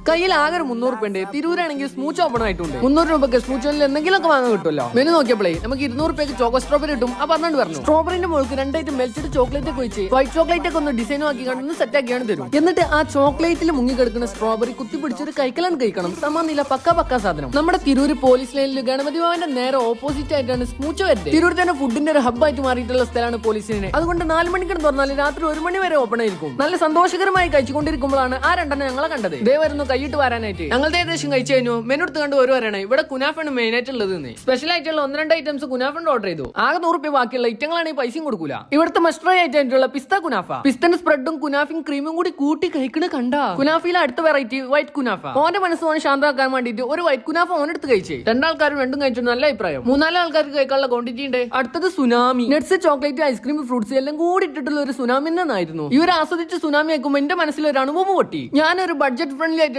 കയ്യിൽ ആകെ 300 രൂപ ഉണ്ട്. തിരൂരാണെങ്കിൽ സ്മൂച്ച് ഓപ്പൺ ആയിട്ടുണ്ട്. 300 രൂപയ്ക്ക് സ്മൂച്ച് എന്തെങ്കിലുമൊക്കെ വാങ്ങാൻ കിട്ടുമല്ലോ. മെനു നോക്കിയപ്പോഴേ നമുക്ക് 200 രൂപയ്ക്ക് ചോക്കോ സ്ട്രോബെറി കിട്ടും. ആ പറഞ്ഞു പറഞ്ഞു സ്ട്രോബെറിന്റെ മുകൾക്ക് 2 ഐറ്റം മെൽറ്റഡ് ചോക്ലേറ്റ് ഒക്കെ വെച്ച് വൈറ്റ് ചോക്ലേറ്റ് ഒക്കെ ഒന്ന് ഡിസൈനും ആക്കി കണ്ടൊന്ന് സെറ്റ് ആക്കിയാണ് തരും. എന്നിട്ട് ആ ചോക്ലേറ്റിൽ മുങ്ങി കിടക്കുന്ന സ്ട്രോബെറി കുത്തിപ്പിടിച്ചൊരു കൈക്കലാണ് കഴിക്കണം. സമാനില്ല പക്ക സാധനം. നമ്മുടെ തിരൂര് പോലീസ് ലൈനിൽ ഗണപതി ഭവന്റെ നേരെ ഓപ്പോസിറ്റ് ആയിട്ടാണ് സ്മൂച്ച് വരുന്നത്. തിരൂർ തന്നെ ഫുഡിന്റെ ഒരു ഹബ്ബായിട്ട് മാറിയിട്ടുള്ള സ്ഥലമാണ് പോലീസിനെ. അതുകൊണ്ട് 4 മണിക്ക് തുറന്നാൽ രാത്രി 1 മണി വരെ ഓപ്പൺ ആയിരിക്കും. നല്ല സന്തോഷകരമായി കഴിച്ചുകൊണ്ടിരിക്കുമ്പോഴാണ് ആ രണ്ടെണ്ണം ഞങ്ങളെ കണ്ടത്. ദേ വരുന്നു കൈയിട്ട് വരാനായിട്ട്. ഞങ്ങളുടെ ഏകദേശം കഴിച്ചു കഴിഞ്ഞു. മെനു എടുത്ത് കണ്ട് വരുവാനാണ്. ഇവിടെ കുനാഫാണ് മെയിൻ ആയിട്ടുള്ളത്. സ്പെഷ്യൽ ആയിട്ടുള്ള 1-2 ഐറ്റംസ് കുനാഫണ്ട് ഓർഡർ ചെയ്തു. ആകെ 100 രൂപ ബാക്കിയുള്ള ഐറ്റങ്ങളാണെങ്കിൽ പൈസയും കൊടുക്കൂല. ഇവിടുത്തെ മസ്റ്റ് ട്രൈ ആയിട്ടുള്ള പിസ്ത കുനാഫ. പിസ്തന്റെ സ്പ്രെഡും കുനാഫയും ക്രീമും കൂടി കൂട്ടി കഴിക്കണ കണ്ട. കുനാഫയിലെ അടുത്ത വെറൈറ്റി വൈറ്റ് കുനാഫ. ഓന്റെ മനസ്സ് ശാന്തമാക്കാൻ വേണ്ടിയിട്ട് ഒരു വൈറ്റ് കുനാഫ ഓനെടുത്ത് കഴിച്ചേ. 2 ആൾക്കാരും രണ്ടും കഴിച്ചു. നല്ല അഭിപ്രായം. 3-4 ആൾക്കാർക്ക് കഴിക്കാനുള്ള ക്വാണ്ടിറ്റി ഉണ്ട്. അടുത്തത് tsunami. Nuts chocolate ice cream fruits എല്ലാം കൂടി ഇട്ടിട്ടുള്ള ഒരു സുനാമി എന്നായിരുന്നു. ഇവർ ആസ്വദിച്ച് സുനാമി ആക്കുമ്പോൾ എന്റെ മനസ്സിൽ ഒരു അണുഭവം പൊട്ടി. ഞാനൊരു ബഡ്ജറ്റ് ഫ്രണ്ട്ലി ആയിട്ട്